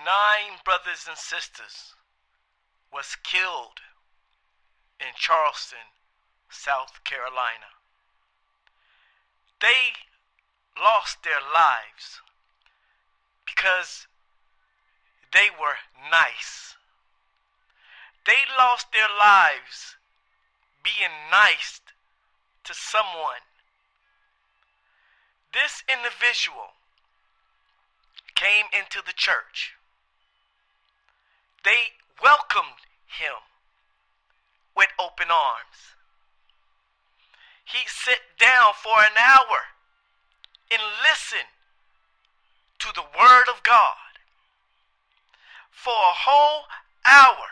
9 brothers and sisters was killed in Charleston, South Carolina. They lost their lives because they were nice. They lost their lives being nice to someone. This individual came into the church. They welcomed him with open arms. He sat down for an hour and listened to the word of God. For a whole hour,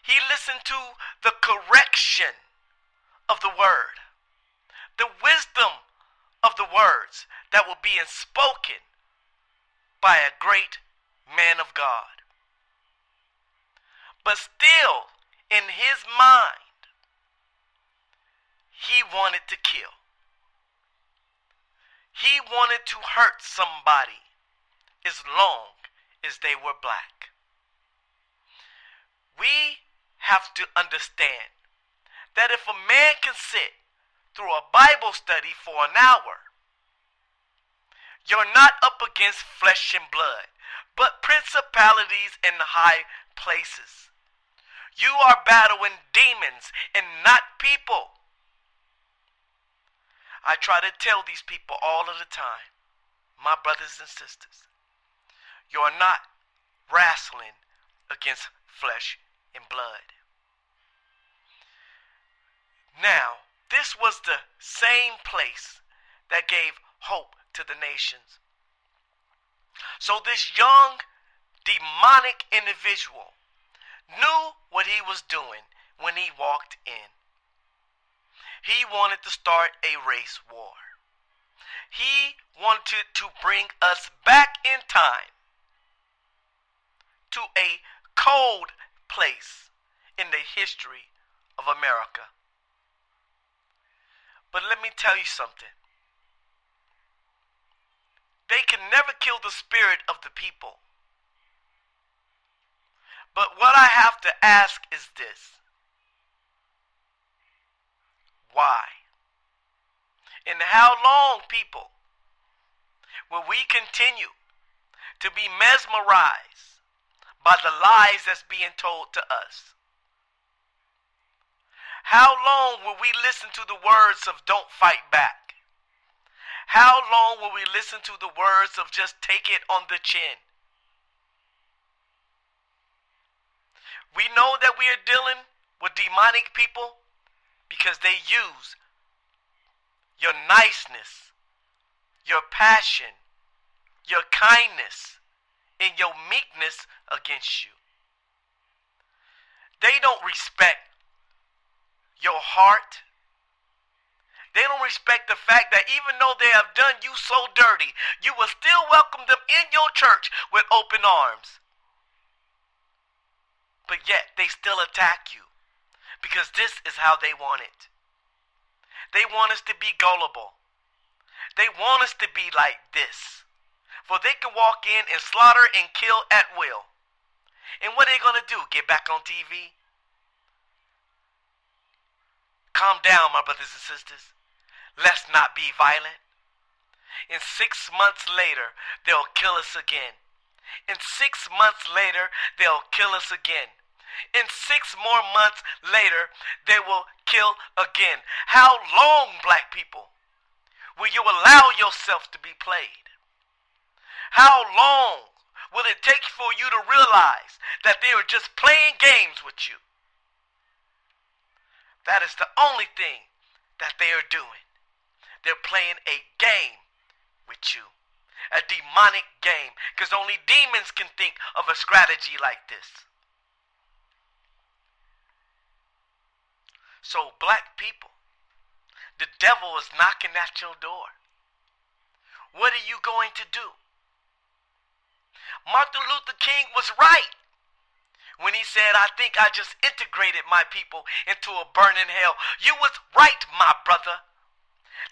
he listened to the correction of the word, the wisdom of the words that were being spoken by a great man of God. But still, in his mind, he wanted to kill. He wanted to hurt somebody as long as they were black. We have to understand that if a man can sit through a Bible study for an hour, you're not up against flesh and blood, but principalities in high places. You are battling demons and not people. I try to tell these people all of the time, my brothers and sisters, you're not wrestling against flesh and blood. Now, this was the same place that gave hope to the nations. So this young, demonic individual knew what he was doing when he walked in. He wanted to start a race war. He wanted to bring us back in time to a cold place in the history of America. But let me tell you something. They can never kill the spirit of the people. But what I have to ask is this. Why? And how long, people, will we continue to be mesmerized by the lies that's being told to us? How long will we listen to the words of don't fight back? How long will we listen to the words of just take it on the chin? We know that we are dealing with demonic people because they use your niceness, your passion, your kindness, and your meekness against you. They don't respect your heart. They don't respect the fact that even though they have done you so dirty, you will still welcome them in your church with open arms. But yet they still attack you because this is how they want it. They want us to be gullible. They want us to be like this. For they can walk in and slaughter and kill at will. And what are they going to do? Get back on TV? Calm down, my brothers and sisters. Let's not be violent. And 6 months later, they'll kill us again. And 6 months later, they'll kill us again. And 6 more months later, they will kill again. How long, black people, will you allow yourself to be played? How long will it take for you to realize that they are just playing games with you? That is the only thing that they are doing. They're playing a game with you. A demonic game. Because only demons can think of a strategy like this. So black people, the devil is knocking at your door. What are you going to do? Martin Luther King was right when he said, I think I just integrated my people into a burning hell. You was right, my brother.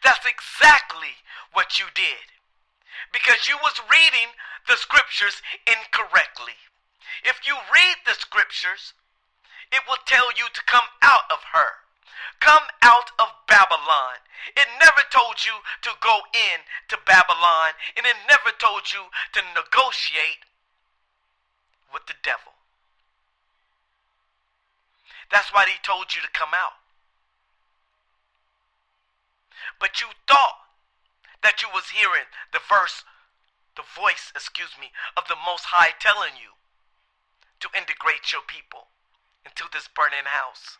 That's exactly what you did. because you was reading the scriptures incorrectly. If you read the scriptures, it will tell you to come out of her. Come out of Babylon. It never told you to go in to Babylon, and it never told you to negotiate with the devil. That's why he told you to come out. But you thought that you was hearing the voice, of the Most High telling you to integrate your people into this burning house.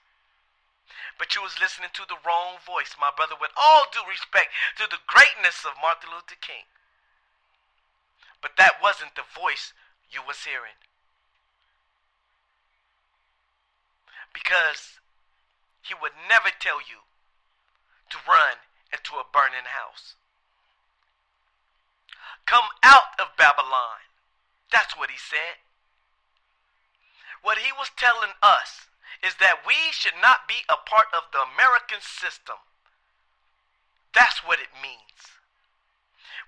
But you was listening to the wrong voice, my brother, with all due respect to the greatness of Martin Luther King. But that wasn't the voice you was hearing. Because he would never tell you to run into a burning house. Come out of Babylon. That's what he said. What he was telling us is that we should not be a part of the American system. That's what it means.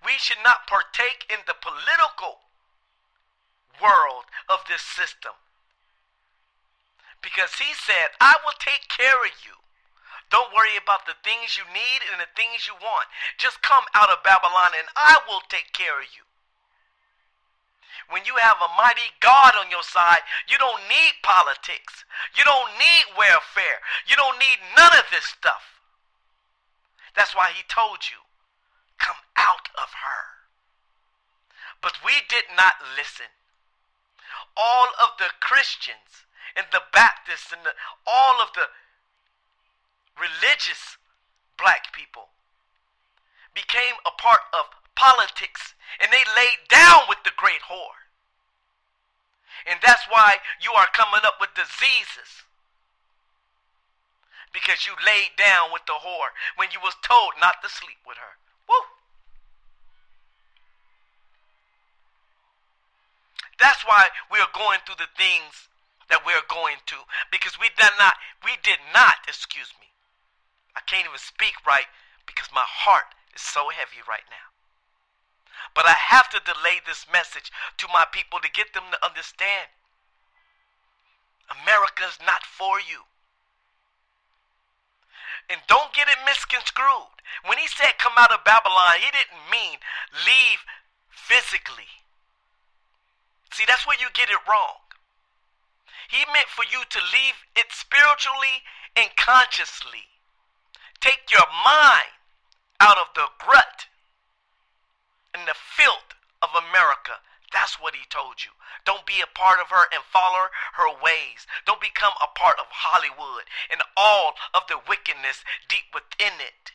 We should not partake in the political world of this system. Because he said, I will take care of you. Don't worry about the things you need and the things you want. Just come out of Babylon and I will take care of you. When you have a mighty God on your side, you don't need politics. You don't need welfare. You don't need none of this stuff. That's why he told you, come out of her. But we did not listen. All of the Christians and the Baptists and all of the religious black people became a part of politics, and they laid down with the great whore. And that's why you are coming up with diseases, because you laid down with the whore when you was told not to sleep with her. Woo! That's why we are going through the things that we are going to, because we did not, I can't even speak right because my heart is so heavy right now. But I have to delay this message to my people to get them to understand. America is not for you. And don't get it misconstrued. When he said come out of Babylon, he didn't mean leave physically. See, that's where you get it wrong. He meant for you to leave it spiritually and consciously. Take your mind out of the rut and the filth of America. That's what he told you. Don't be a part of her and follow her ways. Don't become a part of Hollywood and all of the wickedness deep within it.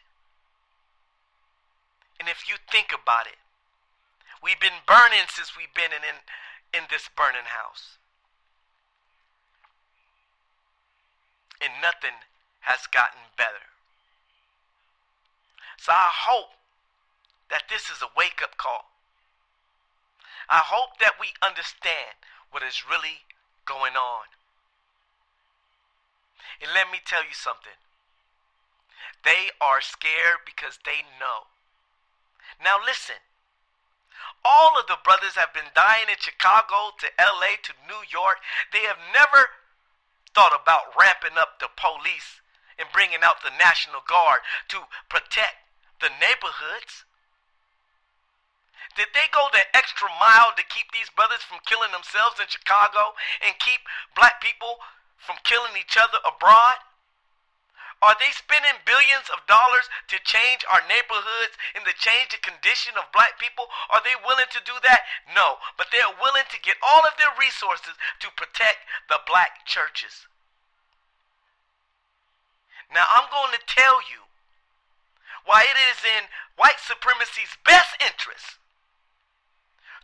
And if you think about it, we've been burning since we've been in this burning house. And nothing has gotten better. So I hope that this is a wake-up call. I hope that we understand what is really going on. And let me tell you something. They are scared because they know. Now listen. All of the brothers have been dying in Chicago to LA to New York. They have never thought about ramping up the police and bringing out the National Guard to protect the neighborhoods. Did they go the extra mile to keep these brothers from killing themselves in Chicago and keep black people from killing each other abroad? Are they spending billions of dollars to change our neighborhoods and to change the condition of black people? Are they willing to do that? No, but they are willing to get all of their resources to protect the black churches. Now I'm going to tell you why it is in white supremacy's best interest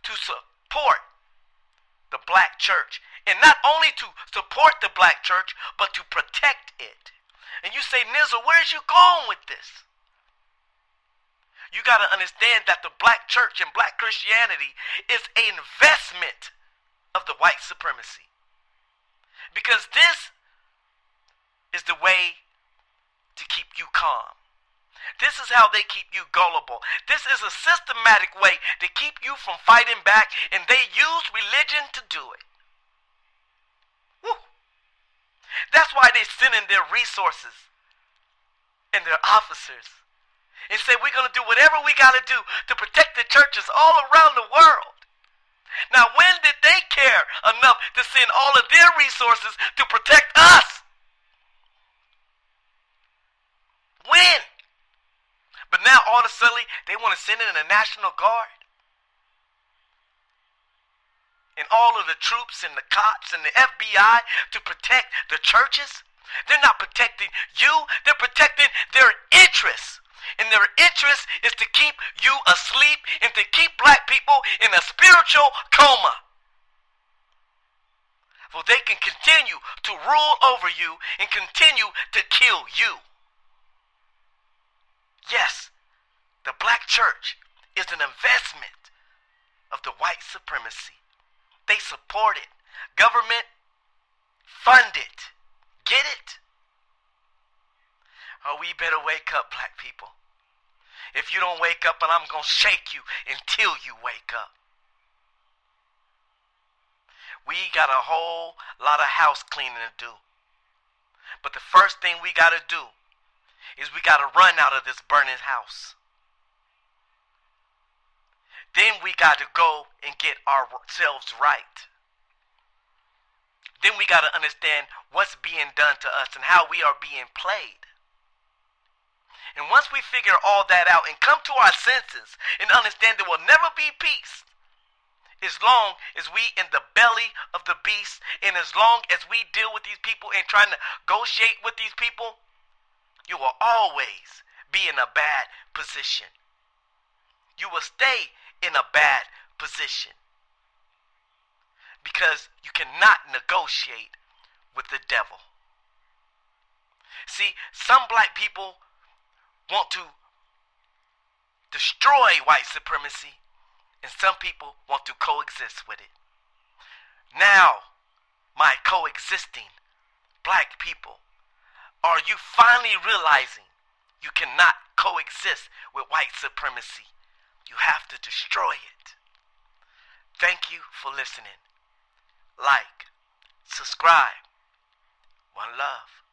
to support the black church. And not only to support the black church, but to protect it. And you say, Nizzle, where's you going with this? You got to understand that the black church and black Christianity is an investment of the white supremacy. Because this is the way to keep you calm. This is how they keep you gullible. This is a systematic way to keep you from fighting back, and they use religion to do it. Woo. That's why they send in their resources and their officers and say we're going to do whatever we got to do to protect the churches all around the world. Now, when did they care enough to send all of their resources to protect us? When? But now, all of a sudden, they want to send in a National Guard. And all of the troops and the cops and the FBI to protect the churches. They're not protecting you. They're protecting their interests. And their interest is to keep you asleep and to keep black people in a spiritual coma. For they can continue to rule over you and continue to kill you. Yes, the black church is an investment of the white supremacy. They support it. Government fund it. Get it? Oh, we better wake up, black people. If you don't wake up, and I'm going to shake you until you wake up. We got a whole lot of house cleaning to do. But the first thing we got to do is we got to run out of this burning house. Then we got to go and get ourselves right. Then we got to understand what's being done to us and how we are being played. And once we figure all that out and come to our senses and understand there will never be peace as long as we in the belly of the beast, and as long as we deal with these people and trying to negotiate with these people, you will always be in a bad position. You will stay in a bad position because you cannot negotiate with the devil. See, some black people want to destroy white supremacy, and some people want to coexist with it. Now, my coexisting black people, are you finally realizing you cannot coexist with white supremacy? You have to destroy it. Thank you for listening. Like, subscribe. One love.